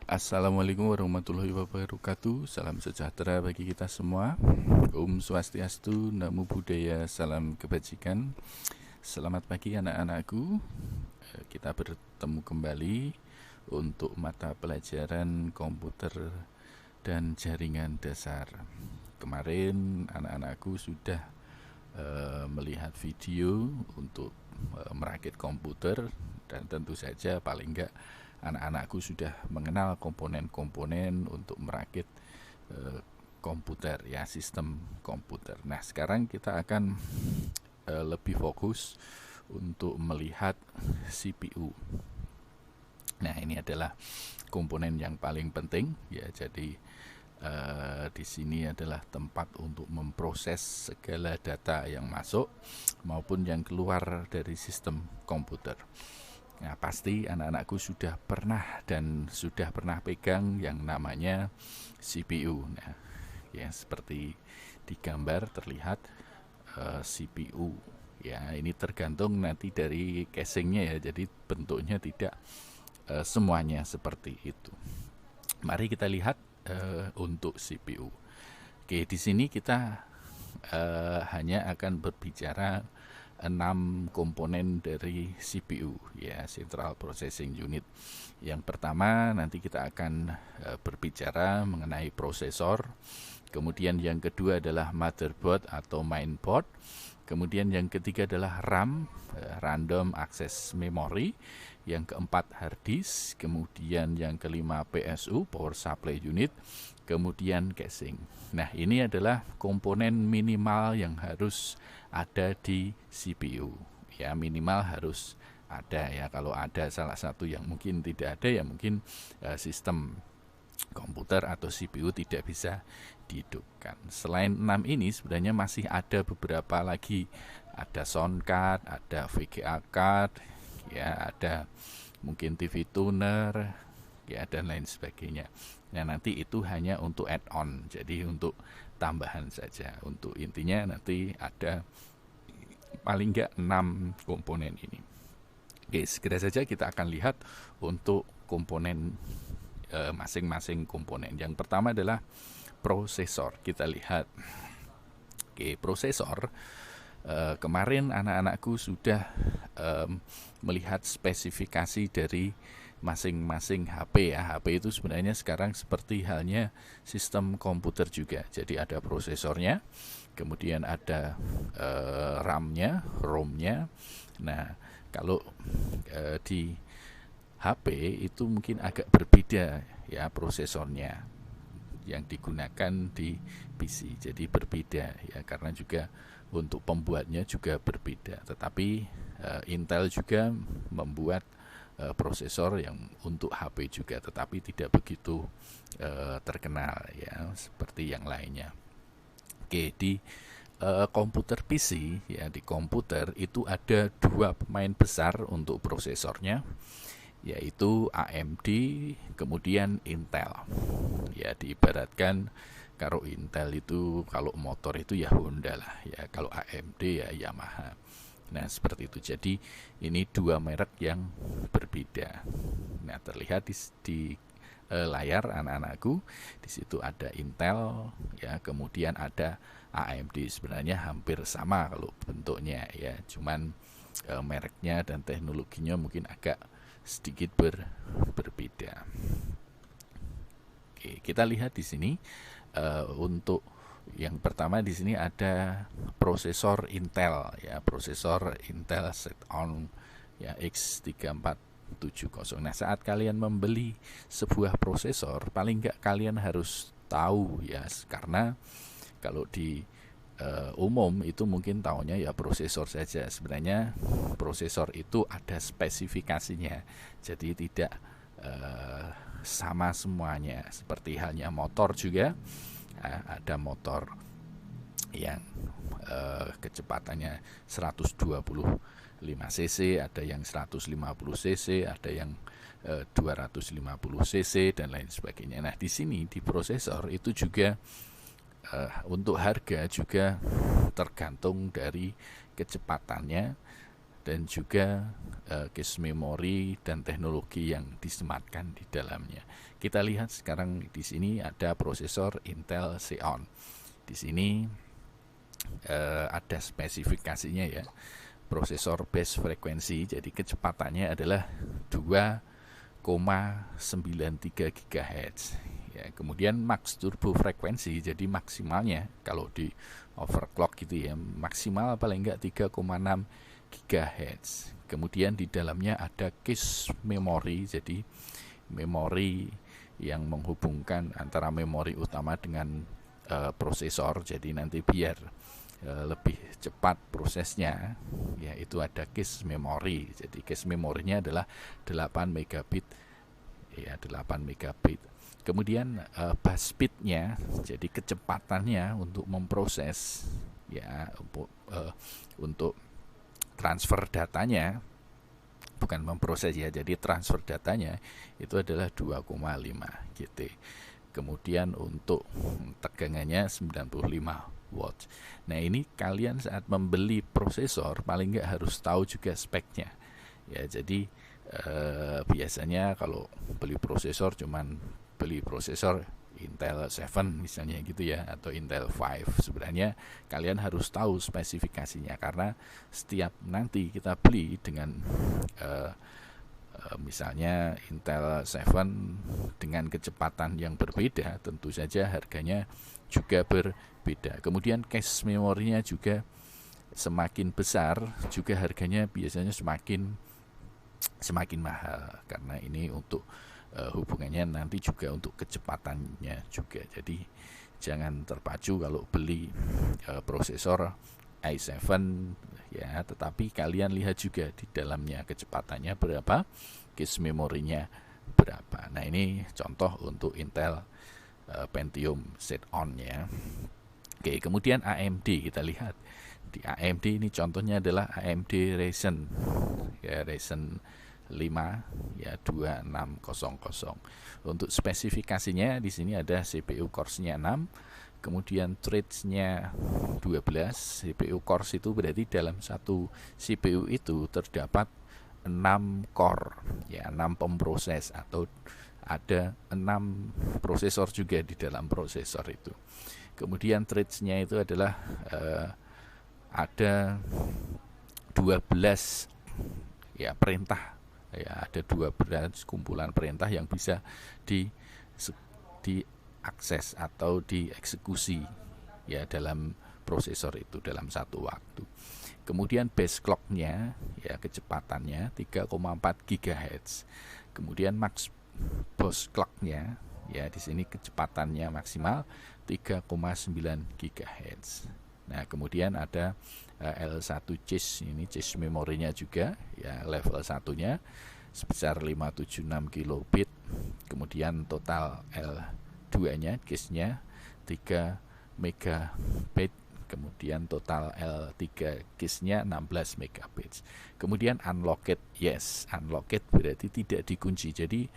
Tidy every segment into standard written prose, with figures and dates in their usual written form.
Assalamualaikum warahmatullahi wabarakatuh. Salam sejahtera bagi kita semua. Om Swastiastu, Namo Buddhaya, salam kebajikan. Selamat pagi anak-anakku. Kita bertemu kembali untuk mata pelajaran komputer dan jaringan dasar. Kemarin anak-anakku sudah melihat video untuk merakit komputer, dan tentu saja paling enggak anak-anakku sudah mengenal komponen-komponen untuk merakit komputer, ya, sistem komputer. Nah, sekarang kita akan lebih fokus untuk melihat CPU. Nah, ini adalah komponen yang paling penting, ya. Jadi di sini adalah tempat untuk memproses segala data yang masuk maupun yang keluar dari sistem komputer. Nah, pasti anak-anakku sudah pernah pegang yang namanya CPU. Nah, ya, seperti di gambar terlihat CPU. Ya, ini tergantung nanti dari casingnya, ya. Jadi bentuknya tidak semuanya seperti itu. Mari kita lihat untuk CPU. Oke, di sini kita hanya akan berbicara 6 komponen dari CPU, ya, Central Processing Unit. Yang pertama nanti kita akan berbicara mengenai prosesor. Kemudian yang kedua adalah motherboard atau mainboard. Kemudian yang ketiga adalah RAM, Random Access Memory. Yang keempat hard disk. Kemudian yang kelima PSU, Power Supply Unit. Kemudian casing. Nah, ini adalah komponen minimal yang harus ada di CPU, ya, minimal harus ada, ya. Kalau ada salah satu yang mungkin tidak ada, ya mungkin sistem komputer atau CPU tidak bisa dihidupkan. Selain 6 ini sebenarnya masih ada beberapa lagi, ada sound card, ada VGA card, ya, ada mungkin TV tuner, ya, dan lain sebagainya. Nah, nanti itu hanya untuk add-on, jadi untuk tambahan saja. Untuk intinya nanti ada paling enggak 6 komponen ini. Oke, segera saja kita akan lihat untuk komponen masing-masing komponen. Yang pertama adalah prosesor. Kita lihat. Oke, prosesor. Kemarin anak-anakku sudah melihat spesifikasi dari masing-masing HP, ya. HP itu sebenarnya sekarang seperti halnya sistem komputer juga. Jadi ada prosesornya, kemudian ada RAM-nya, ROM-nya. Nah, kalau di HP itu mungkin agak berbeda, ya, prosesornya yang digunakan di PC. Jadi berbeda, ya, karena juga untuk pembuatnya juga berbeda. Tetapi Intel juga membuat prosesor yang untuk HP juga, tetapi tidak begitu terkenal, ya, seperti yang lainnya. Oke, di komputer PC, ya, di komputer itu ada 2 pemain besar untuk prosesornya, yaitu AMD kemudian Intel. Ya, diibaratkan kalau Intel itu, kalau motor itu ya Honda lah, ya. Kalau AMD ya Yamaha. Nah, seperti itu. Jadi ini 2 merek yang berbeda. Nah, terlihat di layar anak-anakku. Di situ ada Intel, ya, kemudian ada AMD. Sebenarnya hampir sama kalau bentuknya, ya. Cuman mereknya dan teknologinya mungkin agak sedikit berbeda. Oke, kita lihat di sini untuk yang pertama di sini ada prosesor Intel, ya, prosesor Intel Xeon, ya, X3470. Nah, saat kalian membeli sebuah prosesor, paling enggak kalian harus tahu, ya, karena kalau di umum itu mungkin taunya ya prosesor saja. Sebenarnya prosesor itu ada spesifikasinya, jadi tidak sama semuanya. Seperti halnya motor juga, ada motor yang kecepatannya 125 cc, ada yang 150 cc, ada yang 250 cc, dan lain sebagainya. Nah, di sini di prosesor itu juga untuk harga juga tergantung dari kecepatannya dan juga cache memory dan teknologi yang disematkan di dalamnya. Kita lihat sekarang di sini ada prosesor Intel Xeon. Di sini ada spesifikasinya ya. Prosesor base frekuensi, jadi kecepatannya adalah 2,93 GHz. Ya, kemudian max turbo frekuensi, jadi maksimalnya kalau di overclock gitu ya, maksimal paling enggak 3,6 GHz. Kemudian di dalamnya ada cache memory, jadi memori yang menghubungkan antara memori utama dengan prosesor. Jadi nanti biar lebih cepat prosesnya, yaitu ada cache memory. Jadi cache memorinya adalah 8 megabit ya, 8 megabit. Kemudian bus speednya, jadi kecepatannya untuk memproses ya, untuk transfer datanya, bukan memproses ya, jadi transfer datanya itu adalah 2,5 GT. Kemudian untuk tegangannya 95 watts. Nah, ini kalian saat membeli prosesor paling nggak harus tahu juga speknya. Ya, jadi biasanya kalau beli prosesor cuman beli prosesor Intel 7 misalnya gitu ya, atau Intel 5. Sebenarnya kalian harus tahu spesifikasinya, karena setiap nanti kita beli dengan misalnya Intel 7 dengan kecepatan yang berbeda, tentu saja harganya juga berbeda. Kemudian cache memorinya juga semakin besar, juga harganya biasanya semakin mahal, karena ini untuk hubungannya nanti juga untuk kecepatannya juga. Jadi jangan terpacu kalau beli prosesor i7 ya, tetapi kalian lihat juga di dalamnya kecepatannya berapa, cache memorinya berapa. Nah, ini contoh untuk Intel Pentium Xeon ya. Oke, kemudian AMD kita lihat. Di AMD ini contohnya adalah AMD Ryzen ya, Ryzen 5 ya 2600. Untuk spesifikasinya di sini ada CPU cores-nya 6, kemudian threads-nya 12. CPU cores itu berarti dalam satu CPU itu terdapat 6 core ya, 6 pemproses, atau ada 6 prosesor juga di dalam prosesor itu. Kemudian threads-nya itu adalah ada 12 ya perintah ya, ada 12 kumpulan perintah yang bisa diakses atau dieksekusi ya dalam prosesor itu dalam satu waktu. Kemudian base clock-nya ya, kecepatannya 3,4 GHz. Kemudian max bus clock-nya ya, di sini kecepatannya maksimal 3,9 GHz. Nah, kemudian ada L1 cache, ini cache memorinya juga ya, level 1-nya sebesar 576 kilobit. Kemudian total L2-nya cache-nya 3 megabit. Kemudian total L3 cache-nya 16 megabit. Kemudian unlocked, yes, unlocked berarti tidak dikunci. Jadi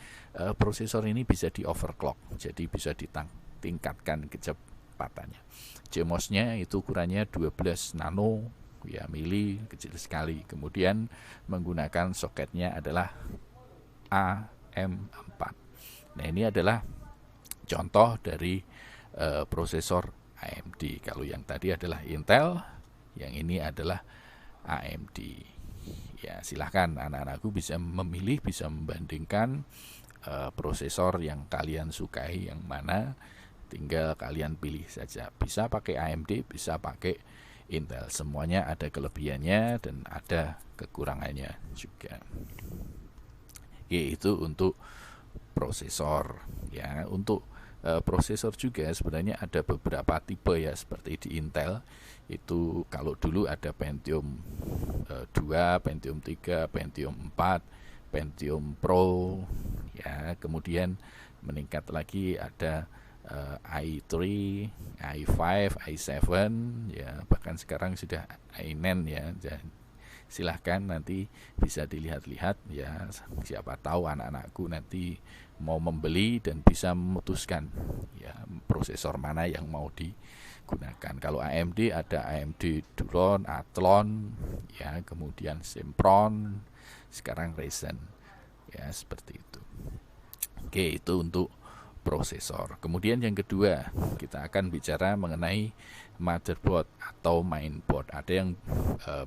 prosesor ini bisa di overclock, jadi bisa ditingkatkan kecepatannya. CMOS-nya itu ukurannya 12 nano ya, mili, kecil sekali. Kemudian menggunakan soketnya adalah AM4. Nah, ini adalah contoh dari prosesor AMD. Kalau yang tadi adalah Intel, yang ini adalah AMD. Ya, silahkan anak-anakku bisa memilih, bisa membandingkan prosesor yang kalian sukai yang mana. Tinggal kalian pilih saja. Bisa pakai AMD, bisa pakai Intel. Semuanya ada kelebihannya dan ada kekurangannya juga. Oke, itu untuk prosesor ya. Untuk prosesor juga sebenarnya ada beberapa tipe ya, seperti di Intel itu kalau dulu ada Pentium 2, Pentium 3, Pentium 4, Pentium Pro ya. Kemudian meningkat lagi ada i3, i5, i7 ya, bahkan sekarang sudah i9 ya. silahkan nanti bisa dilihat-lihat ya, siapa tahu anak-anakku nanti mau membeli dan bisa memutuskan ya prosesor mana yang mau digunakan. Kalau AMD ada AMD Duron, Athlon ya, kemudian Sempron, sekarang Ryzen ya, seperti itu. Oke, itu untuk prosesor. Kemudian yang kedua, kita akan bicara mengenai motherboard atau mainboard. Ada yang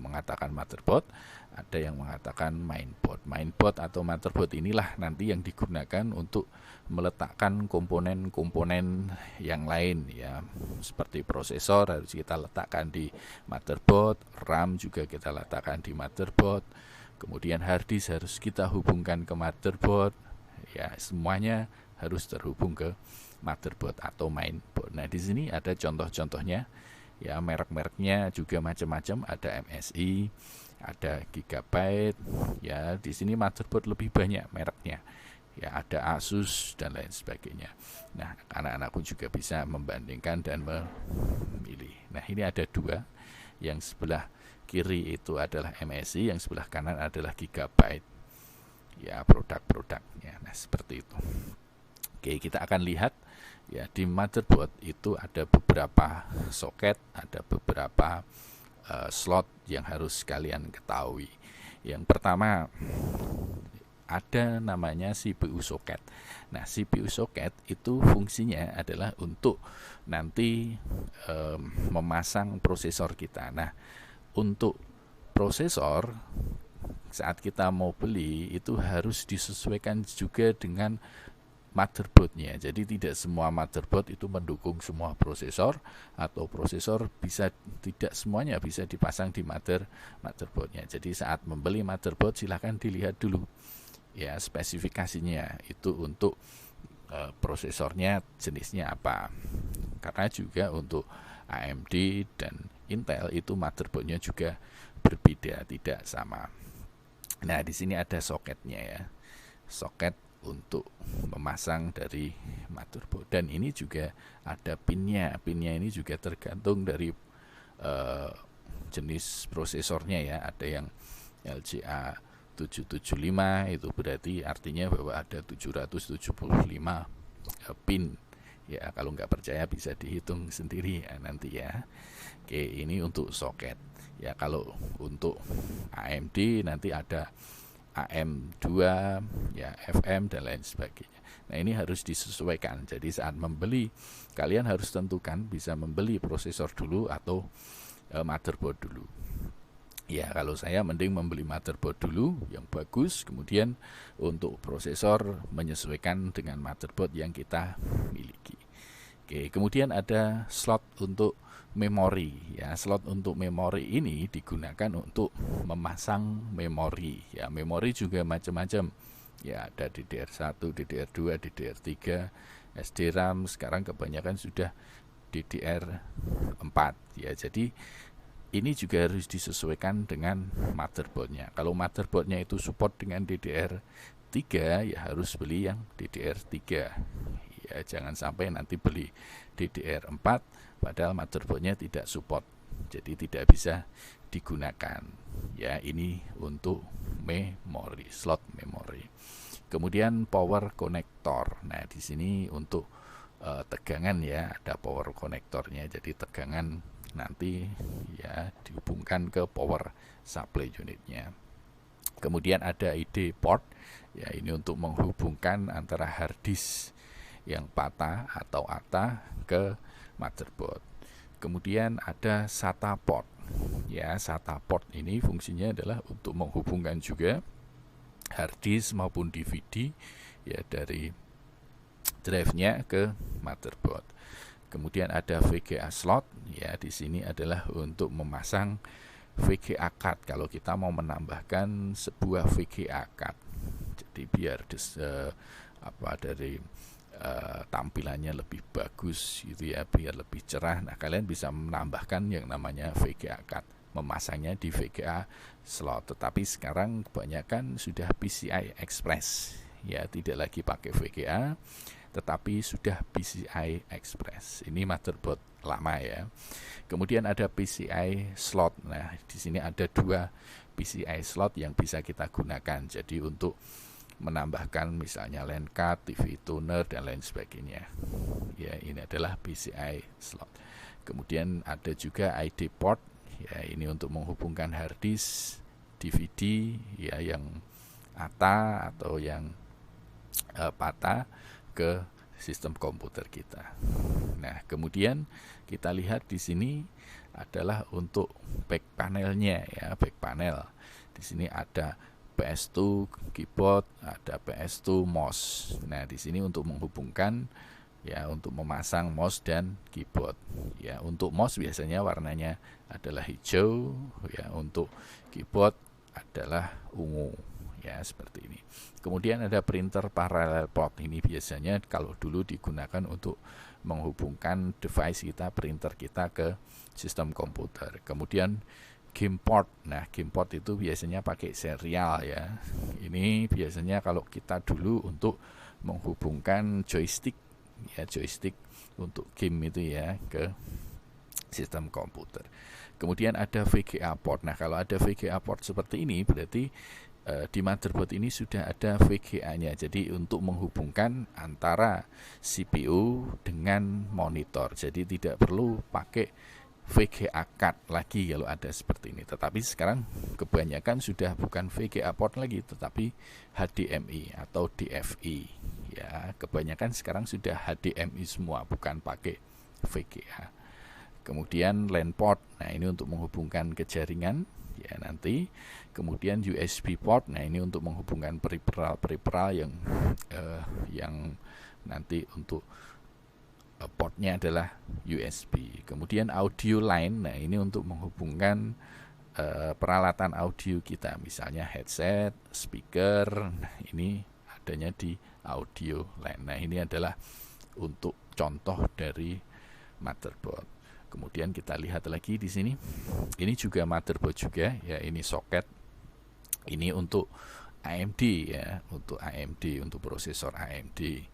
mengatakan motherboard, ada yang mengatakan mainboard. Mainboard atau motherboard inilah nanti yang digunakan untuk meletakkan komponen-komponen yang lain ya. Seperti prosesor harus kita letakkan di motherboard, RAM juga kita letakkan di motherboard. Kemudian hard disk harus kita hubungkan ke motherboard. Ya, semuanya harus terhubung ke motherboard atau mainboard. Nah, di sini ada contoh-contohnya. Ya, merek-mereknya juga macam-macam, ada MSI, ada Gigabyte. Ya, di sini motherboard lebih banyak mereknya. Ya, ada Asus dan lain sebagainya. Nah, anak-anakku juga bisa membandingkan dan memilih. Nah, ini ada dua. Yang sebelah kiri itu adalah MSI, yang sebelah kanan adalah Gigabyte. Ya, produk-produknya. Nah, seperti itu. Oke, kita akan lihat ya, di motherboard itu ada beberapa soket, ada beberapa slot yang harus kalian ketahui. Yang pertama ada namanya CPU soket. Nah, CPU soket itu fungsinya adalah untuk nanti memasang prosesor kita. Nah, untuk prosesor saat kita mau beli itu harus disesuaikan juga dengan motherboardnya. Jadi tidak semua motherboard itu mendukung semua prosesor, atau prosesor bisa tidak semuanya bisa dipasang di motherboardnya. Jadi saat membeli motherboard silahkan dilihat dulu ya spesifikasinya itu untuk prosesornya jenisnya apa. Karena juga untuk AMD dan Intel itu motherboardnya juga berbeda, tidak sama. Nah, di sini ada soketnya ya. Soket untuk memasang dari motherboard, dan ini juga ada pinnya. Pinnya ini juga tergantung dari jenis prosesornya ya. Ada yang LGA 775, itu berarti artinya bahwa ada 775 pin ya. Kalau nggak percaya bisa dihitung sendiri ya nanti ya. Oke, ini untuk soket ya. Kalau untuk AMD nanti ada AM2 ya, FM dan lain sebagainya. Nah, ini harus disesuaikan. Jadi saat membeli kalian harus tentukan bisa membeli prosesor dulu atau motherboard dulu. Ya, kalau saya mending membeli motherboard dulu yang bagus, kemudian untuk prosesor menyesuaikan dengan motherboard yang kita miliki. Oke, kemudian ada slot untuk memori ya. Slot untuk memori ini digunakan untuk memasang memori ya. Memori juga macam-macam ya, ada DDR1, DDR2, DDR3, SDRAM. Sekarang kebanyakan sudah DDR4 ya. Jadi ini juga harus disesuaikan dengan motherboardnya. Kalau motherboardnya itu support dengan DDR3 ya harus beli yang DDR3 ya. Jangan sampai nanti beli DDR4 padahal motherboardnya tidak support, jadi tidak bisa digunakan ya. Ini untuk memori, slot memori. Kemudian power connector. Nah, di sini untuk tegangan ya, ada power connectornya. Jadi tegangan nanti ya dihubungkan ke power supply unitnya. Kemudian ada ID port ya, ini untuk menghubungkan antara hard disk yang patah atau ATA ke motherboard. Kemudian ada SATA port ya. SATA port ini fungsinya adalah untuk menghubungkan juga hard disk maupun DVD ya dari drive-nya ke motherboard. Kemudian ada VGA slot ya, di sini adalah untuk memasang VGA card kalau kita mau menambahkan sebuah VGA card. Jadi biar dari tampilannya lebih bagus gitu ya, biar lebih cerah. Nah, kalian bisa menambahkan yang namanya VGA card, memasangnya di VGA slot. Tetapi sekarang kebanyakan sudah PCI Express ya, tidak lagi pakai VGA tetapi sudah PCI Express. Ini motherboard lama ya. Kemudian ada PCI slot. Nah, di sini ada dua PCI slot yang bisa kita gunakan. Jadi untuk menambahkan misalnya LAN card, TV tuner dan lain sebagainya. Ya, ini adalah PCI slot. Kemudian ada juga ID port. Ya, ini untuk menghubungkan hard disk, DVD ya yang ATA atau yang PATA ke sistem komputer kita. Nah, kemudian kita lihat di sini adalah untuk back panelnya ya, back panel. Di sini ada PS2 keyboard, ada PS2 mouse. Nah, di sini untuk menghubungkan ya, untuk memasang mouse dan keyboard. Ya, untuk mouse biasanya warnanya adalah hijau, ya, untuk keyboard adalah ungu. Ya, seperti ini. Kemudian ada printer parallel port. Ini biasanya kalau dulu digunakan untuk menghubungkan device kita, printer kita ke sistem komputer. Kemudian game port. Nah, game port itu biasanya pakai serial ya. Ini biasanya kalau kita dulu untuk menghubungkan joystick ya, joystick untuk game itu ya ke sistem komputer. Kemudian ada VGA port. Nah, kalau ada VGA port seperti ini berarti di motherboard ini sudah ada VGA-nya. Jadi untuk menghubungkan antara CPU dengan monitor. Jadi tidak perlu pakai VGA card lagi kalau ada seperti ini. Tetapi sekarang kebanyakan sudah bukan VGA port lagi, tetapi HDMI atau DFI. Ya, kebanyakan sekarang sudah HDMI semua, bukan pakai VGA. Kemudian LAN port. Nah, ini untuk menghubungkan ke jaringan ya nanti. Kemudian USB port. Nah, ini untuk menghubungkan peripheral yang nanti untuk portnya adalah USB. Kemudian audio line. Nah, ini untuk menghubungkan peralatan audio kita, misalnya headset, speaker. Nah, ini adanya di audio line. Nah, ini adalah untuk contoh dari motherboard. Kemudian kita lihat lagi di sini. Ini juga motherboard juga ya, ini soket. Ini untuk AMD ya, untuk AMD, untuk prosesor AMD.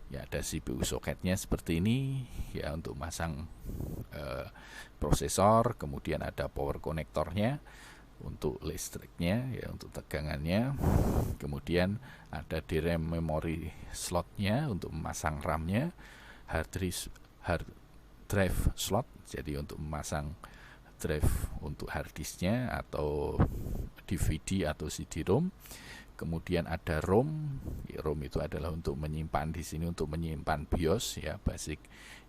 Ya, ada CPU soketnya seperti ini ya untuk masang prosesor. Kemudian ada power konektornya untuk listriknya ya, untuk tegangannya. Kemudian ada DRAM memory slotnya untuk memasang RAM-nya, hard drive slot, jadi untuk memasang drive untuk hard disknya atau DVD atau CD-ROM. Kemudian ada ROM. Ya, ROM itu adalah untuk menyimpan di sini, untuk menyimpan BIOS ya, basic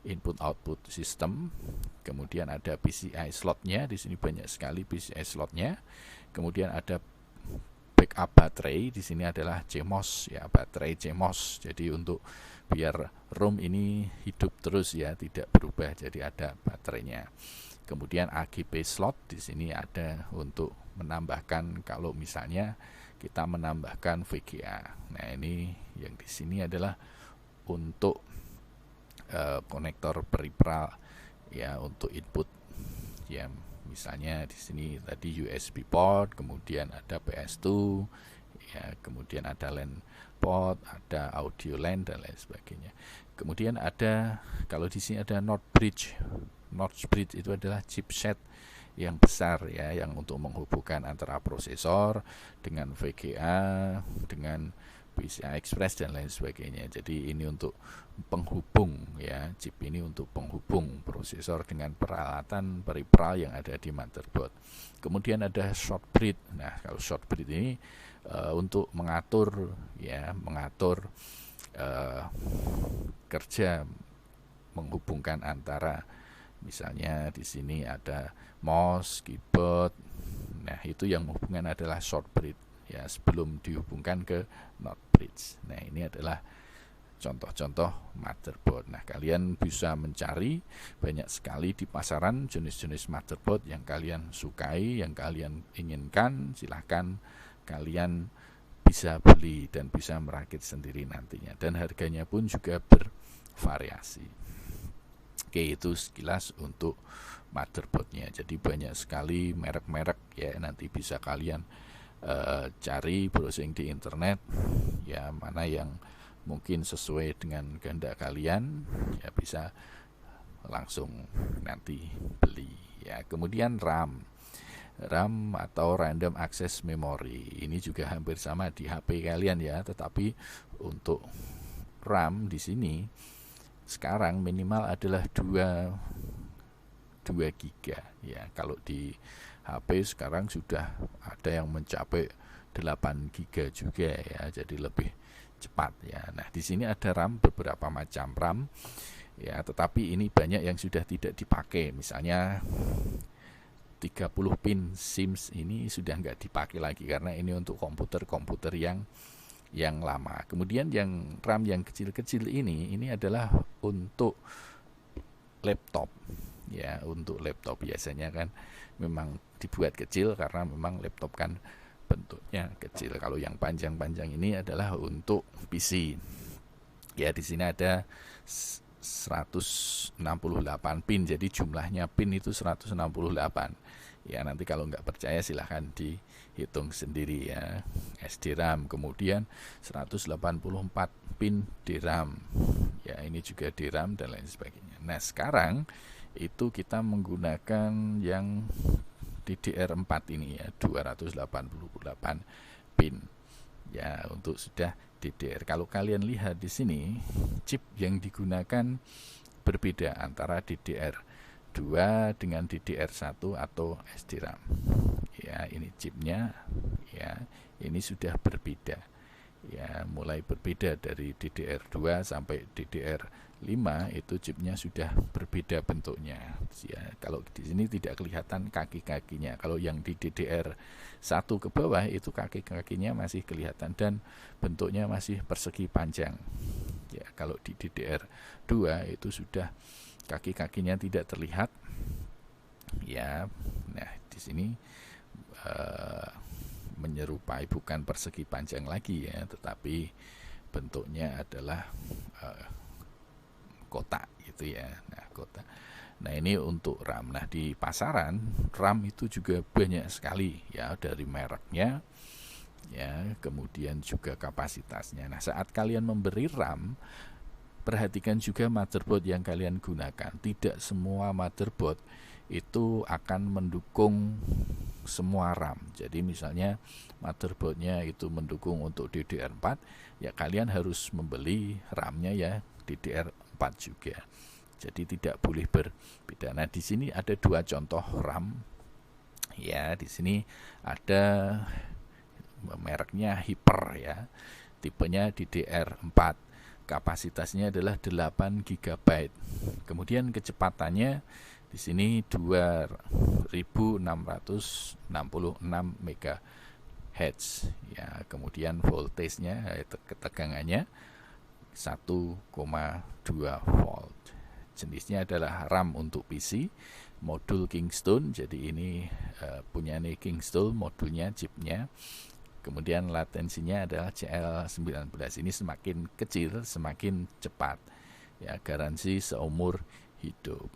input output system. Kemudian ada PCI slotnya, di sini banyak sekali PCI slotnya. Kemudian ada backup baterai, di sini adalah CMOS ya, baterai CMOS. Jadi untuk biar ROM ini hidup terus ya, tidak berubah, jadi ada baterainya. Kemudian AGB slot, di sini ada untuk menambahkan kalau misalnya kita menambahkan VGA. Nah, ini yang di sini adalah untuk konektor peripheral ya, untuk input ya, misalnya di sini tadi USB port, kemudian ada PS2 ya, kemudian ada LAN port, ada audio LAN dan lain sebagainya. Kemudian ada, kalau di sini ada North Bridge. North Bridge itu adalah chipset yang besar ya, yang untuk menghubungkan antara prosesor dengan VGA, dengan PCI Express dan lain sebagainya. Jadi ini untuk penghubung ya, chip ini untuk penghubung prosesor dengan peralatan peripheral yang ada di motherboard. Kemudian ada short bridge. Nah, kalau short bridge ini untuk mengatur ya, kerja menghubungkan antara, misalnya di sini ada mouse, keyboard. Nah, itu yang menghubungkan adalah short bridge ya, sebelum dihubungkan ke North Bridge. Nah, ini adalah contoh-contoh motherboard. Nah, kalian bisa mencari banyak sekali di pasaran jenis-jenis motherboard yang kalian sukai, yang kalian inginkan. Silahkan kalian bisa beli dan bisa merakit sendiri nantinya, dan harganya pun juga bervariasi. Oke, itu sekilas untuk motherboardnya. Jadi banyak sekali merek-merek ya, nanti bisa kalian cari, browsing di internet ya, mana yang mungkin sesuai dengan kehendak kalian ya, bisa langsung nanti beli ya. Kemudian RAM. RAM atau Random Access Memory. Ini juga hampir sama di HP kalian ya, tetapi untuk RAM di sini sekarang minimal adalah 2 giga ya. Kalau di HP sekarang sudah ada yang mencapai 8 giga juga ya, jadi lebih cepat ya. Nah, di sini ada RAM, beberapa macam RAM ya, tetapi ini banyak yang sudah tidak dipakai. Misalnya 30 pin SIMS ini sudah nggak dipakai lagi karena ini untuk komputer-komputer yang lama. Kemudian yang RAM yang kecil-kecil ini adalah untuk laptop ya, untuk laptop biasanya kan memang dibuat kecil karena memang laptop kan bentuknya kecil. Kalau yang panjang-panjang ini adalah untuk PC. Ya, di sini ada 168 pin, jadi jumlahnya pin itu 168 ya. Nanti kalau nggak percaya silahkan dihitung sendiri ya. SDRAM, kemudian 184 pin DRAM ya, ini juga DRAM dan lain sebagainya. Nah, sekarang itu kita menggunakan yang DDR4 ini ya, 288 pin ya, untuk sudah DDR. Kalau kalian lihat di sini, chip yang digunakan berbeda antara DDR2 dengan DDR1 atau SDRAM. Ya, ini chipnya ya, ini sudah berbeda. Ya, mulai berbeda dari DDR2 sampai DDR5 itu chipnya sudah berbeda bentuknya. Ya, kalau di sini tidak kelihatan kaki-kakinya. Kalau yang di DDR1 ke bawah itu kaki-kakinya masih kelihatan dan bentuknya masih persegi panjang. Ya, kalau di DDR2 itu sudah kaki-kakinya tidak terlihat. Ya, nah di sini menyerupai, bukan persegi panjang lagi ya, tetapi bentuknya adalah kotak gitu ya. Nah, kotak. Nah, ini untuk RAM. Nah, di pasaran RAM itu juga banyak sekali ya, dari mereknya ya, kemudian juga kapasitasnya. Nah, saat kalian memberi RAM, perhatikan juga motherboard yang kalian gunakan. Tidak semua motherboard itu akan mendukung semua RAM. Jadi misalnya motherboardnya itu mendukung untuk DDR4, ya kalian harus membeli RAM-nya ya DDR4 juga. Jadi tidak boleh berbeda. Nah, di sini ada 2 contoh RAM. Ya, di sini ada mereknya Hyper ya. Tipenya DDR4. Kapasitasnya adalah 8 GB. Kemudian kecepatannya di sini 2666 MHz ya. Kemudian voltasenya, ketegangannya 1,2 volt. Jenisnya adalah RAM untuk PC, modul Kingston. Jadi ini punya Kingston modulnya, chipnya. Kemudian latensinya adalah CL19. Ini semakin kecil semakin cepat ya, garansi seumur hidup.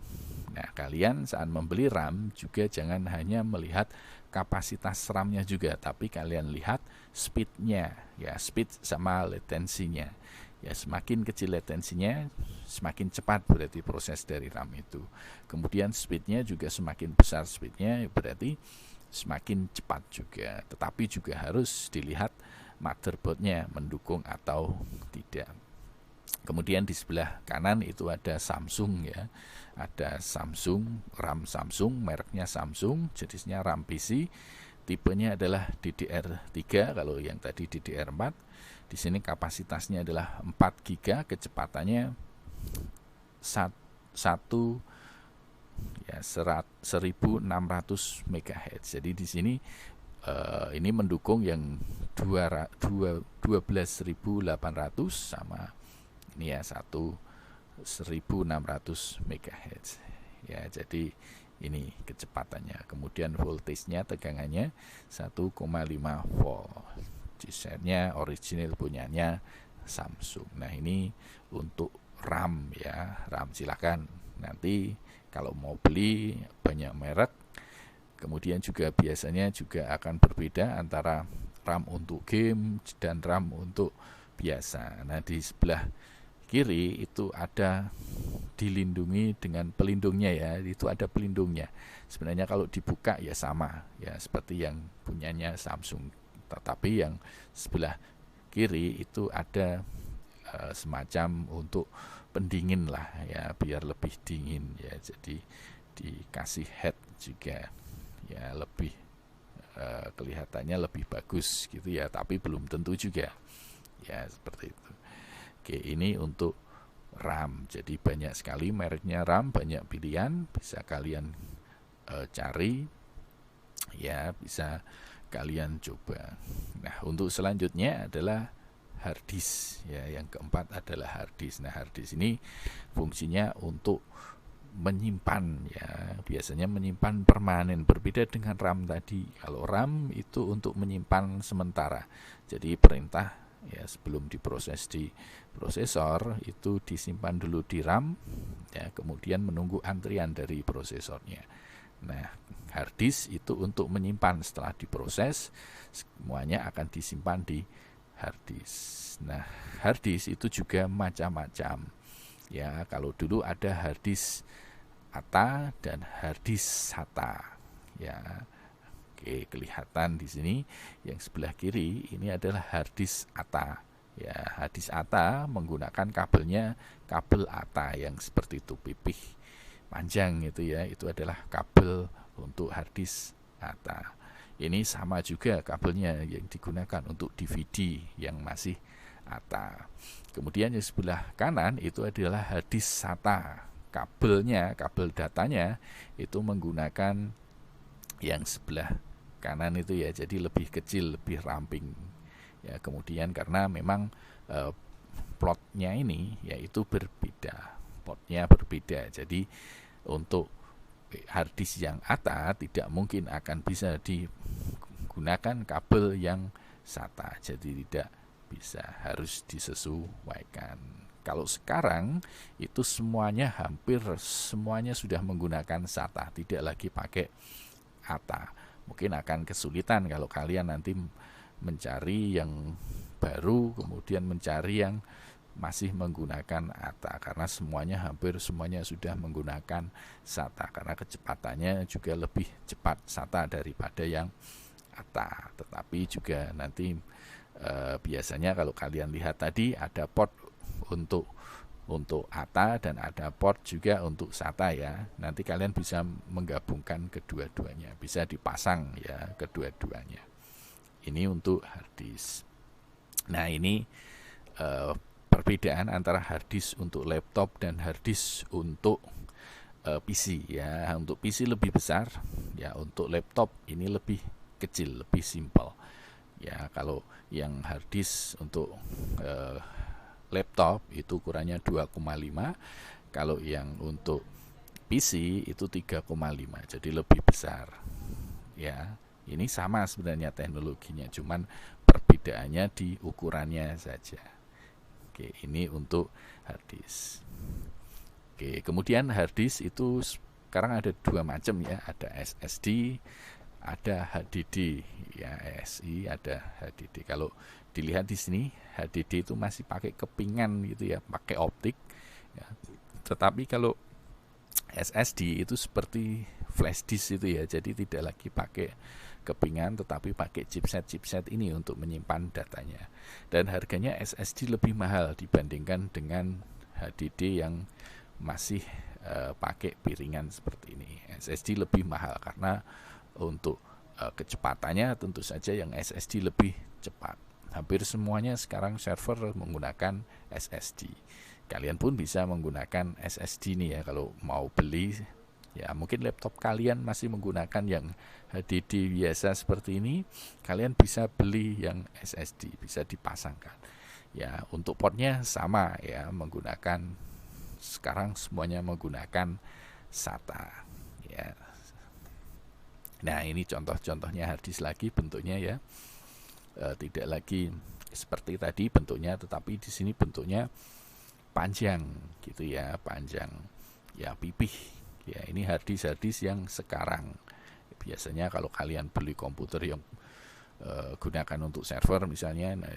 Nah, kalian saat membeli RAM juga jangan hanya melihat kapasitas RAM-nya juga, tapi kalian lihat speed-nya ya, speed sama latensinya. Ya, semakin kecil latensinya, semakin cepat berarti proses dari RAM itu. Kemudian speed-nya juga semakin besar speed-nya, berarti semakin cepat juga. Tetapi juga harus dilihat motherboard-nya mendukung atau tidak. Kemudian di sebelah kanan itu ada Samsung ya. Ada Samsung, RAM Samsung, mereknya Samsung, jenisnya RAM PC. Tipenya adalah DDR3, kalau yang tadi DDR4. Di sini kapasitasnya adalah 4 GB, kecepatannya 1600 MHz. Jadi di sini ini mendukung yang 12.800 sama ini ya 1.600 MHz. Ya, jadi ini kecepatannya. Kemudian voltasenya, tegangannya 1,5 volt. Desainnya original punyanya Samsung. Nah, ini untuk RAM ya. RAM silakan nanti kalau mau beli banyak merek. Kemudian juga biasanya juga akan berbeda antara RAM untuk game dan RAM untuk biasa. Nah, di sebelah kiri itu ada dilindungi dengan pelindungnya ya, itu ada pelindungnya. Sebenarnya kalau dibuka ya sama ya seperti yang punyanya Samsung, tetapi yang sebelah kiri itu ada semacam untuk pendingin lah ya, biar lebih dingin ya, jadi dikasih head juga ya, lebih kelihatannya lebih bagus gitu ya, tapi belum tentu juga ya, seperti itu. Oke, ini untuk RAM. Jadi banyak sekali mereknya RAM, banyak pilihan, bisa kalian cari ya, bisa kalian coba. Nah, untuk selanjutnya adalah hard disk ya, yang keempat adalah hard disk. Nah, hard disk ini fungsinya untuk menyimpan ya, biasanya menyimpan permanen, berbeda dengan RAM tadi. Kalau RAM itu untuk menyimpan sementara, jadi perintah ya sebelum diproses di prosesor itu disimpan dulu di RAM ya, kemudian menunggu antrian dari prosesornya. Nah, hard disk itu untuk menyimpan, setelah diproses semuanya akan disimpan di hard disk. Nah, hard disk itu juga macam-macam ya. Kalau dulu ada hard disk ATA dan hard disk SATA ya. Oke, kelihatan di sini yang sebelah kiri ini adalah hard disk ATA ya. Hard disk ATA menggunakan kabelnya kabel ATA yang seperti itu, pipih panjang itu ya, itu adalah kabel untuk hard disk ATA. Ini sama juga kabelnya yang digunakan untuk DVD yang masih ATA. Kemudian yang sebelah kanan itu adalah hard disk SATA. Kabelnya, kabel datanya itu menggunakan yang sebelah kanan itu ya, jadi lebih kecil, lebih ramping ya. Kemudian karena memang plotnya ini yaitu berbeda, potnya berbeda, jadi untuk hard disk yang ATA tidak mungkin akan bisa digunakan kabel yang SATA, jadi tidak bisa, harus disesuaikan. Kalau sekarang itu semuanya, hampir semuanya sudah menggunakan SATA, tidak lagi pakai ATA. Mungkin akan kesulitan kalau kalian nanti mencari yang baru, kemudian mencari yang masih menggunakan ATA, karena semuanya, hampir semuanya sudah menggunakan SATA, karena kecepatannya juga lebih cepat SATA daripada yang ATA. Tetapi juga nanti biasanya kalau kalian lihat tadi ada port untuk ATA dan ada port juga untuk SATA ya. Nanti kalian bisa menggabungkan kedua-duanya, bisa dipasang ya kedua-duanya. Ini untuk hard disk. Nah, ini perbedaan antara hard disk untuk laptop dan hard disk untuk PC ya. Untuk PC lebih besar ya, untuk laptop ini lebih kecil, lebih simpel ya. Kalau yang hard disk untuk laptop itu ukurannya 2,5, kalau yang untuk PC itu 3,5, jadi lebih besar ya. Ini sama sebenarnya teknologinya, cuman perbedaannya di ukurannya saja. Oke, ini untuk hard disk. Oke, kemudian hard disk itu sekarang ada dua macam ya, ada SSD, ada HDD ya, SI, ada HDD. Kalau dilihat di sini HDD itu masih pakai kepingan gitu ya, pakai optik ya. Tetapi kalau SSD itu seperti flash disk itu ya, jadi tidak lagi pakai kepingan tetapi pakai chipset ini untuk menyimpan datanya. Dan harganya SSD lebih mahal dibandingkan dengan HDD yang masih pakai piringan seperti ini. SSD lebih mahal karena untuk kecepatannya tentu saja yang SSD lebih cepat. Hampir semuanya sekarang server menggunakan SSD. Kalian pun bisa menggunakan SSD nih ya kalau mau beli. Ya, mungkin laptop kalian masih menggunakan yang HDD biasa seperti ini, kalian bisa beli yang SSD, bisa dipasangkan. Ya, untuk portnya sama ya, menggunakan, sekarang semuanya menggunakan SATA ya. Nah, ini contoh-contohnya hard disk lagi bentuknya ya. Tidak lagi seperti tadi bentuknya, tetapi di sini bentuknya panjang gitu ya, panjang ya, pipih ya. Ini hard disk yang sekarang. Biasanya kalau kalian beli komputer yang gunakan untuk server misalnya, nah,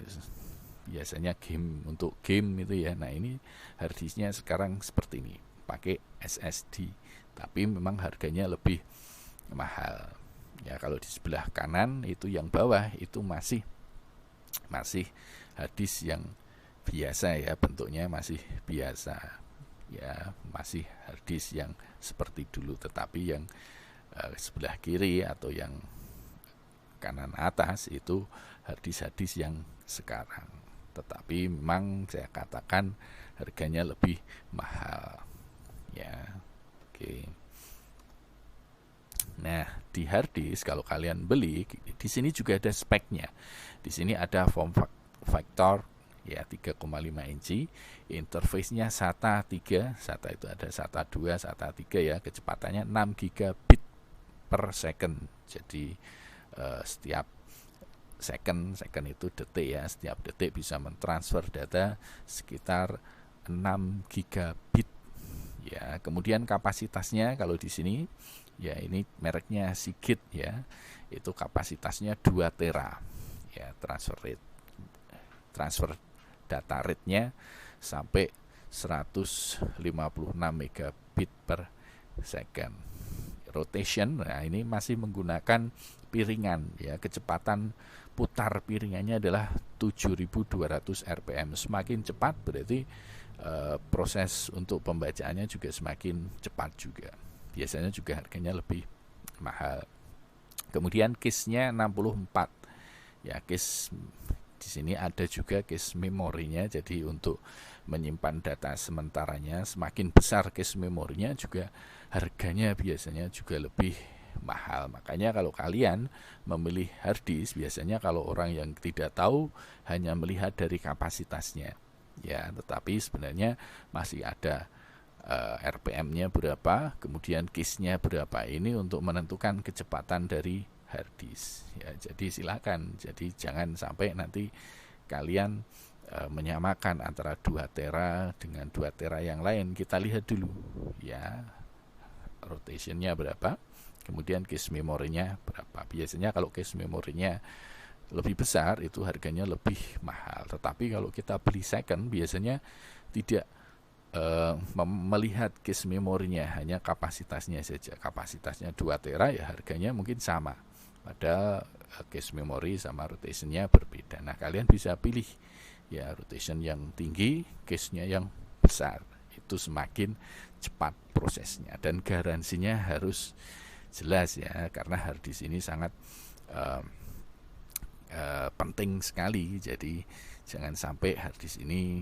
biasanya game, untuk game itu ya. Nah ini harddisknya sekarang seperti ini, pakai SSD, tapi memang harganya lebih mahal ya. Kalau di sebelah kanan itu yang bawah itu masih harddisk yang biasa ya, bentuknya masih biasa ya, masih harddisk yang seperti dulu. Tetapi yang sebelah kiri atau yang kanan atas itu harddisk yang sekarang. Tetapi memang saya katakan harganya lebih mahal ya. Oke. Nah, di harddisk kalau kalian beli, di sini juga ada speknya. Di sini ada form factor ya 3,5 inci, interface-nya SATA 3, SATA itu ada SATA 2, SATA 3 ya, kecepatannya 6 gigabit per second. Jadi setiap second itu detik ya, setiap detik bisa mentransfer data sekitar 6 gigabit ya. Kemudian kapasitasnya kalau di sini ya, ini mereknya Seagate ya, itu kapasitasnya 2 tera ya, transfer data rate-nya sampai 156 megabit per second. Rotation, nah ini masih menggunakan piringan ya, kecepatan putar piringannya adalah 7200 rpm. Semakin cepat berarti proses untuk pembacaannya juga semakin cepat juga. Biasanya juga harganya lebih mahal. Kemudian case-nya 64 ya, case di sini ada juga case memorinya. Jadi untuk menyimpan data sementaranya, semakin besar case memorinya juga harganya biasanya juga lebih mahal. Makanya kalau kalian memilih harddisk, biasanya kalau orang yang tidak tahu hanya melihat dari kapasitasnya ya, tetapi sebenarnya masih ada RPM-nya berapa, kemudian case-nya berapa, ini untuk menentukan kecepatan dari harddisk ya. Jadi silakan, jadi jangan sampai nanti kalian menyamakan antara 2 tera dengan 2 tera yang lain. Kita lihat dulu ya, rotationnya berapa, kemudian case memorinya berapa. Biasanya kalau case memorinya lebih besar itu harganya lebih mahal. Tetapi kalau kita beli second biasanya tidak melihat case memorinya, hanya kapasitasnya saja. Kapasitasnya 2 tera ya harganya mungkin sama, padahal case memori sama rotationnya berbeda. Nah kalian bisa pilih ya, rotation yang tinggi, case-nya yang besar, itu semakin cepat prosesnya dan garansinya harus jelas ya, karena harddisk ini sangat penting sekali. Jadi jangan sampai harddisk ini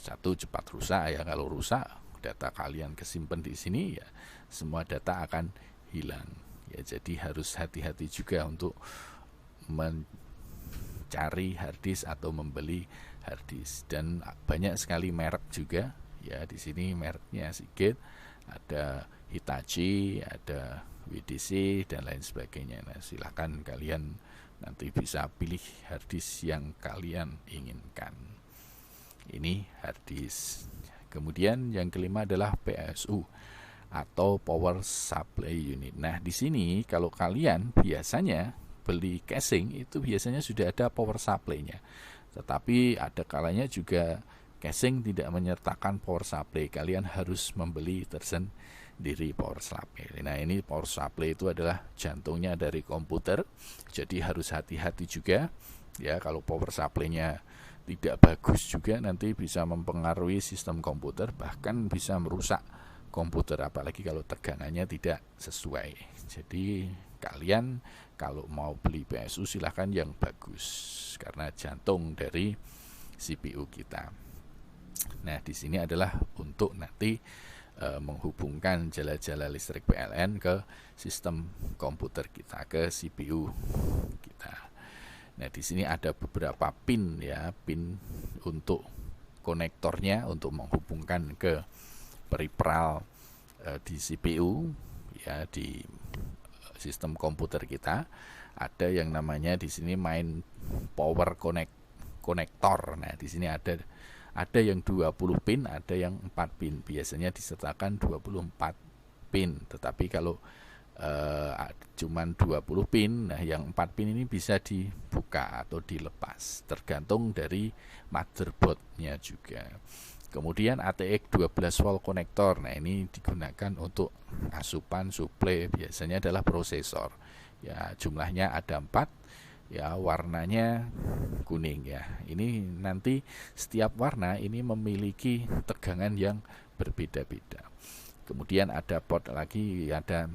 satu cepat rusak ya. Kalau rusak, data kalian kesimpan di sini ya, semua data akan hilang ya. Jadi harus hati-hati juga untuk mencari harddisk atau membeli harddisk. Dan banyak sekali merek juga ya, di sini mereknya Seagate, ada Hitachi, ada WDC dan lain sebagainya. Nah silakan kalian nanti bisa pilih harddisk yang kalian inginkan. Ini harddisk. Kemudian yang kelima adalah PSU atau Power Supply Unit. Nah di sini kalau kalian biasanya beli casing itu biasanya sudah ada power supply-nya. Tetapi ada kalanya juga casing tidak menyertakan power supply. Kalian harus membeli tersendiri power supply. Nah ini power supply itu adalah jantungnya dari komputer. Jadi harus hati-hati juga ya, kalau power supply-nya tidak bagus juga nanti bisa mempengaruhi sistem komputer, bahkan bisa merusak komputer, apalagi kalau tegangannya tidak sesuai. Jadi kalian kalau mau beli PSU silahkan yang bagus, karena jantung dari CPU kita. Nah di sini adalah untuk nanti menghubungkan jala-jala listrik PLN ke sistem komputer kita, ke CPU kita. Nah di sini ada beberapa pin ya, pin untuk konektornya untuk menghubungkan ke peripheral di CPU ya, di sistem komputer kita. Ada yang namanya di sini main power konektor. Nah di sini ada yang 20 pin, ada yang 4 pin. Biasanya disertakan 24 pin. Tetapi kalau cuman 20 pin. Nah, yang 4 pin ini bisa dibuka atau dilepas tergantung dari motherboardnya juga. Kemudian ATX 12 volt konektor. Nah, ini digunakan untuk asupan suplai, biasanya adalah prosesor. Ya, jumlahnya ada 4. Ya, warnanya kuning ya. Ini nanti setiap warna ini memiliki tegangan yang berbeda-beda. Kemudian ada port lagi, ada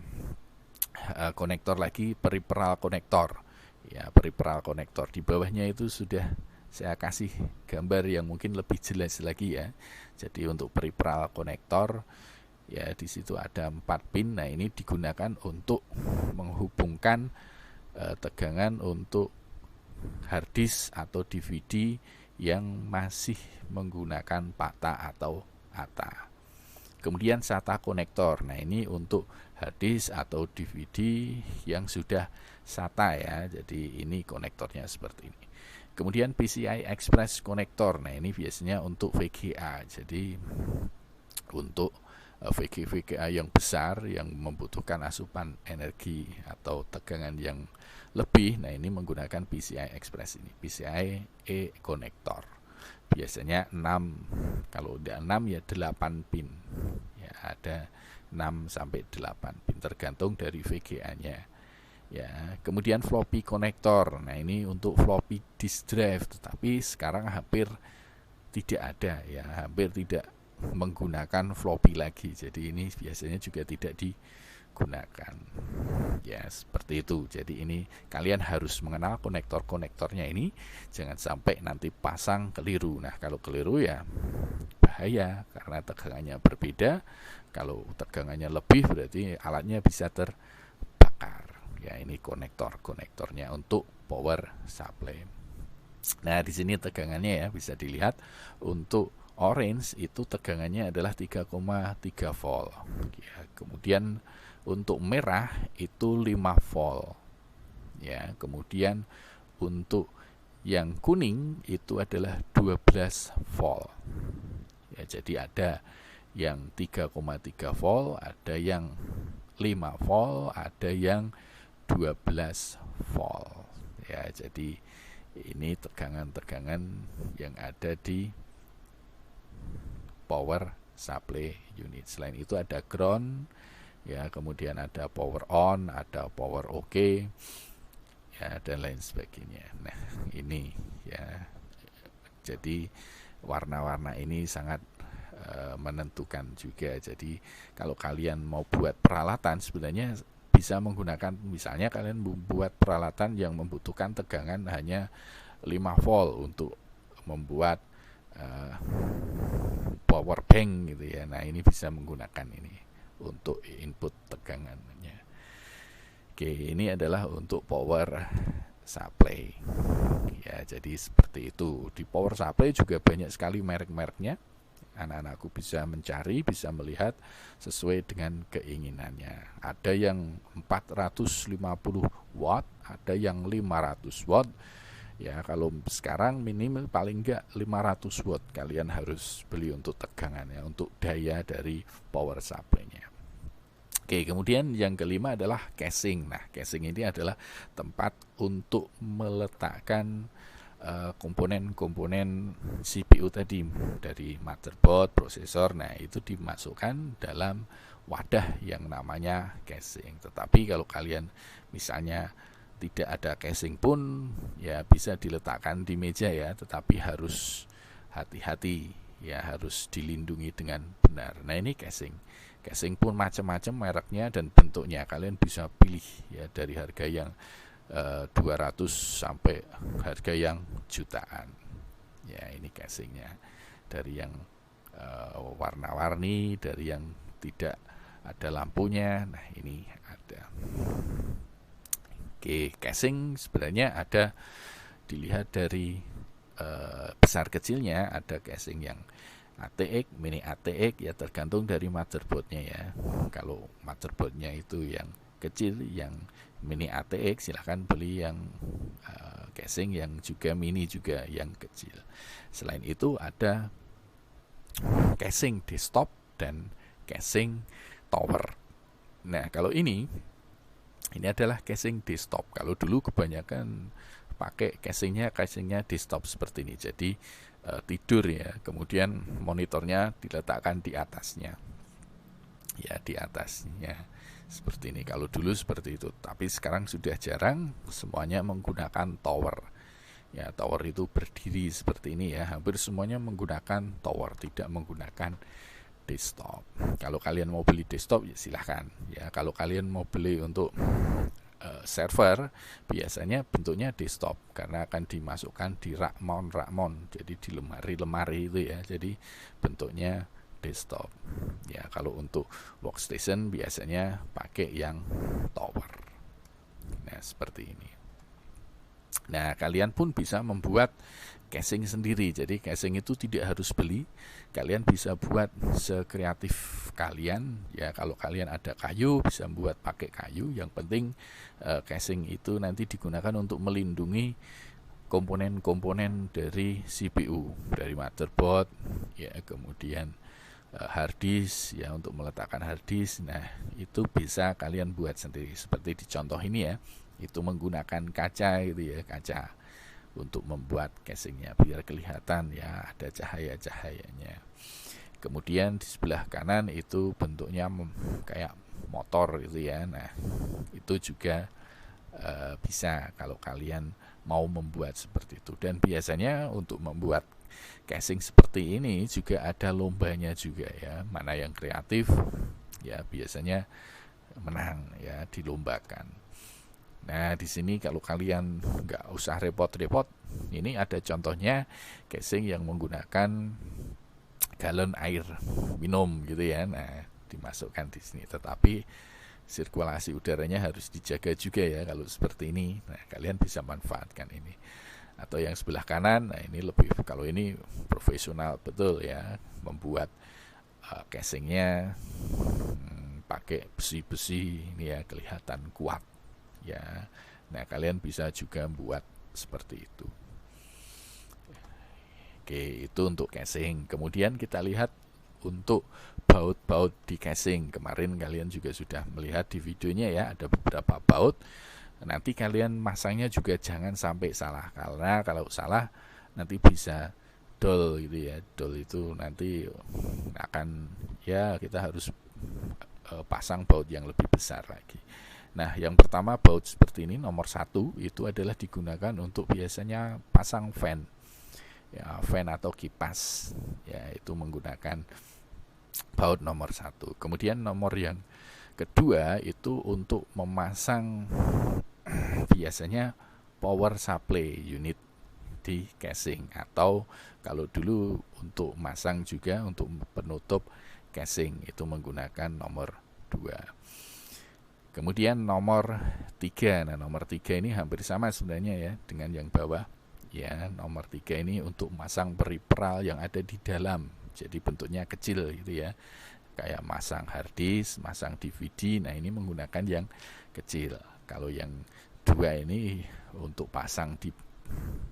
konektor lagi, peripheral konektor. Ya, peripheral konektor. Di bawahnya itu sudah saya kasih gambar yang mungkin lebih jelas lagi ya. Jadi untuk peripheral konektor ya, di situ ada 4 pin. Nah, ini digunakan untuk menghubungkan tegangan untuk harddisk atau DVD yang masih menggunakan PATA atau ATA. Kemudian SATA konektor. Nah, ini untuk harddisk atau DVD yang sudah SATA ya. Jadi ini konektornya seperti ini. Kemudian PCI Express konektor. Nah, ini biasanya untuk VGA. Jadi untuk VGA yang besar yang membutuhkan asupan energi atau tegangan yang lebih, nah ini menggunakan PCI Express ini, PCI E konektor. Biasanya 6, kalau udah 6 ya 8 pin. Ya, ada 6 sampai 8 pin tergantung dari VGA-nya. Ya, kemudian floppy konektor. Nah, ini untuk floppy disk drive, tetapi sekarang hampir tidak ada ya, hampir tidak menggunakan floppy lagi. Jadi ini biasanya juga tidak digunakan. Ya, seperti itu. Jadi ini kalian harus mengenal konektor-konektornya ini, jangan sampai nanti pasang keliru. Nah, kalau keliru ya bahaya karena tegangannya berbeda. Kalau tegangannya lebih berarti alatnya bisa terbakar. Ya, ini konektornya untuk power supply. Nah, di sini tegangannya ya bisa dilihat. Untuk orange itu tegangannya adalah 3,3 volt. Ya, kemudian untuk merah itu 5 volt. Ya, kemudian untuk yang kuning itu adalah 12 volt. Ya, jadi ada yang 3,3 volt, ada yang 5 volt, ada yang 12 volt. Ya, jadi ini tegangan-tegangan yang ada di power supply unit. Selain itu ada ground, ya, kemudian ada power on, ada power OK, ya, dan lain sebagainya. Nah, ini ya, jadi warna-warna ini sangat menentukan juga. Jadi kalau kalian mau buat peralatan sebenarnya bisa menggunakan, misalnya kalian membuat peralatan yang membutuhkan tegangan hanya 5 volt untuk membuat power bank gitu ya. Nah, ini bisa menggunakan ini untuk input tegangannya. Oke, ini adalah untuk power supply. Ya, jadi seperti itu. Di power supply juga banyak sekali merek-mereknya. Anak-anakku bisa mencari, bisa melihat sesuai dengan keinginannya. Ada yang 450 watt, ada yang 500 watt. Ya, kalau sekarang minimal paling enggak 500 watt kalian harus beli untuk tegangannya, untuk daya dari power supply-nya. Oke, kemudian yang kelima adalah casing. Nah, casing ini adalah tempat untuk meletakkan komponen-komponen CPU tadi, dari motherboard, prosesor. Nah, itu dimasukkan dalam wadah yang namanya casing. Tetapi kalau kalian misalnya tidak ada casing pun ya bisa diletakkan di meja ya, tetapi harus hati-hati ya, harus dilindungi dengan benar. Nah, ini casing pun macam-macam mereknya dan bentuknya, kalian bisa pilih ya dari harga yang 200 sampai harga yang jutaan. Ya, ini casingnya dari yang warna-warni, dari yang tidak ada lampunya. Nah, ini ada. Oke, casing sebenarnya ada, dilihat dari besar kecilnya. Ada casing yang ATX, mini ATX ya, tergantung dari motherboardnya ya. Kalau motherboardnya itu yang kecil, yang mini ATX, silahkan beli yang casing yang juga mini juga yang kecil. Selain itu ada casing desktop dan casing tower. Nah, kalau ini Ini adalah casing desktop. Kalau dulu kebanyakan pakai casingnya desktop seperti ini. Jadi tidur ya, kemudian monitornya diletakkan di atasnya. Ya, di atasnya seperti ini. Kalau dulu seperti itu, tapi sekarang sudah jarang, semuanya menggunakan tower. Ya, tower itu berdiri seperti ini ya. Hampir semuanya menggunakan tower, tidak menggunakan desktop. Kalau kalian mau beli desktop ya silahkan. Ya, kalau kalian mau beli untuk server, biasanya bentuknya desktop karena akan dimasukkan di rak mount, jadi di lemari itu ya. Jadi bentuknya desktop. Ya, kalau untuk workstation biasanya pakai yang tower. Nah, seperti ini. Nah, kalian pun bisa membuat casing sendiri. Jadi casing itu tidak harus beli. Kalian bisa buat sekreatif kalian. Ya, kalau kalian ada kayu bisa buat pakai kayu. Yang penting casing itu nanti digunakan untuk melindungi komponen-komponen dari CPU, dari motherboard, ya, kemudian hard disk ya, untuk meletakkan hard disk. Nah, itu bisa kalian buat sendiri seperti di contoh ini ya. Itu menggunakan kaca gitu ya, kaca untuk membuat casingnya biar kelihatan ya ada cahaya-cahayanya. Kemudian di sebelah kanan itu bentuknya kayak motor gitu ya. Nah, itu juga bisa kalau kalian mau membuat seperti itu. Dan biasanya untuk membuat casing seperti ini juga ada lombanya juga ya. Mana yang kreatif ya biasanya menang ya, dilombakan. Nah, di sini kalau kalian nggak usah repot-repot, ini ada contohnya casing yang menggunakan galon air minum gitu ya. Nah, dimasukkan di sini. Tetapi sirkulasi udaranya harus dijaga juga ya kalau seperti ini. Nah, kalian bisa manfaatkan ini. Atau yang sebelah kanan, nah ini lebih, kalau ini profesional betul ya, membuat casingnya pakai besi-besi ini ya, kelihatan kuat. Ya, nah kalian bisa juga buat seperti itu. Oke, itu untuk casing. Kemudian kita lihat untuk baut-baut di casing. Kemarin kalian juga sudah melihat di videonya ya, ada beberapa baut. Nanti kalian masangnya juga jangan sampai salah, karena kalau salah nanti bisa dol gitu ya. Dol itu nanti akan ya, kita harus pasang baut yang lebih besar lagi. Nah, yang pertama baut seperti ini nomor 1 itu adalah digunakan untuk biasanya pasang fan, ya, fan atau kipas, ya, itu menggunakan baut nomor 1. Kemudian nomor yang kedua itu untuk memasang biasanya power supply unit di casing, atau kalau dulu untuk masang juga untuk penutup casing itu menggunakan nomor 2. Kemudian nomor 3. Nah, nomor 3 ini hampir sama sebenarnya ya dengan yang bawah. Ya, nomor 3 ini untuk masang periperal yang ada di dalam. Jadi bentuknya kecil gitu ya. Kayak masang hard disk, masang DVD. Nah, ini menggunakan yang kecil. Kalau yang 2 ini untuk pasang di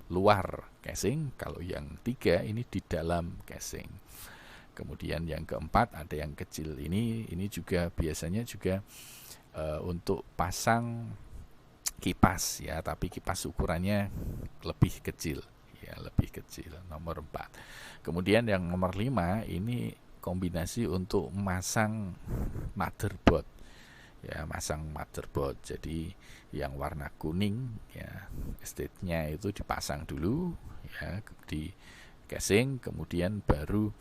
luar casing. Kalau yang 3 ini di dalam casing. Kemudian yang keempat ada yang kecil ini juga biasanya juga untuk pasang kipas ya, tapi kipas ukurannya lebih kecil ya, lebih kecil, nomor 4. Kemudian yang nomor 5 ini kombinasi untuk masang motherboard ya, masang motherboard. Jadi yang warna kuning ya, state-nya itu dipasang dulu ya di casing, kemudian baru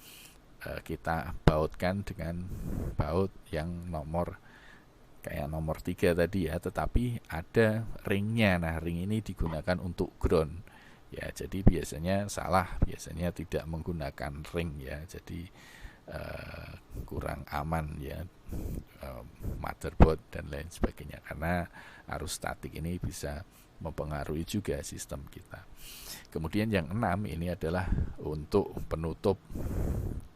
kita bautkan dengan baut yang kayak nomor 3 tadi ya, tetapi ada ringnya. Nah, ring ini digunakan untuk ground ya, jadi biasanya salah, biasanya tidak menggunakan ring ya, jadi kurang aman ya, motherboard dan lain sebagainya, karena arus statik ini bisa mempengaruhi juga sistem kita. Kemudian yang 6 ini adalah untuk penutup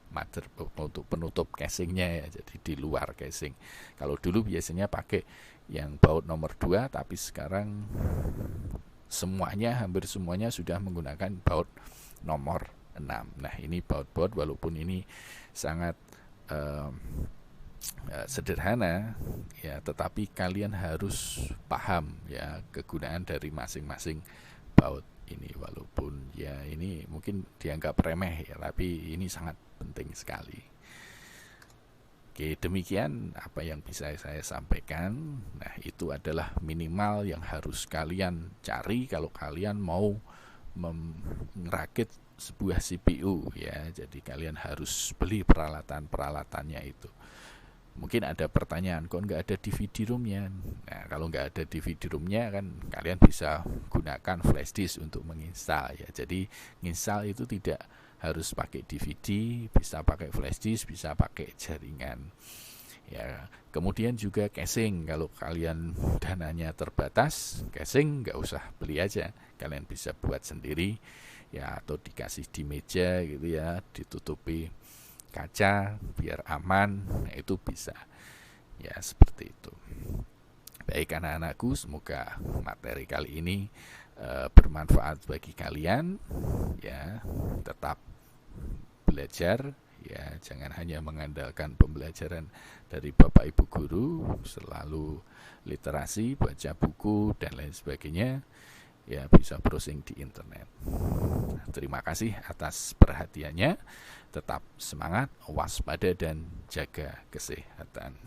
motherboard, untuk penutup casingnya ya, jadi di luar casing. Kalau dulu biasanya pakai yang baut nomor 2, tapi sekarang hampir semuanya sudah menggunakan baut nomor 6. Nah, ini baut-baut walaupun ini sangat sederhana ya, tetapi kalian harus paham ya kegunaan dari masing-masing baut ini, walaupun ya ini mungkin dianggap remeh ya, tapi ini sangat penting sekali. Oke, demikian apa yang bisa saya sampaikan. Nah, itu adalah minimal yang harus kalian cari kalau kalian mau merakit sebuah CPU ya. Jadi kalian harus beli peralatannya itu. Mungkin ada pertanyaan, kok nggak ada DVD ROM-nya? Nah, kalau nggak ada DVD ROM-nya kan kalian bisa gunakan flash disk untuk menginstal ya. Jadi nginstal itu tidak harus pakai DVD, bisa pakai flash disk, bisa pakai jaringan ya. Kemudian juga casing, kalau kalian dananya terbatas, casing nggak usah beli aja, kalian bisa buat sendiri ya, atau dikasih di meja gitu ya, ditutupi kaca biar aman. Nah, itu bisa ya, seperti itu. Baik anak-anakku, semoga materi kali ini bermanfaat bagi kalian ya. Tetap belajar ya, jangan hanya mengandalkan pembelajaran dari Bapak Ibu guru, selalu literasi, baca buku dan lain sebagainya ya, bisa browsing di internet. Terima kasih atas perhatiannya. Tetap semangat, waspada dan jaga kesehatan.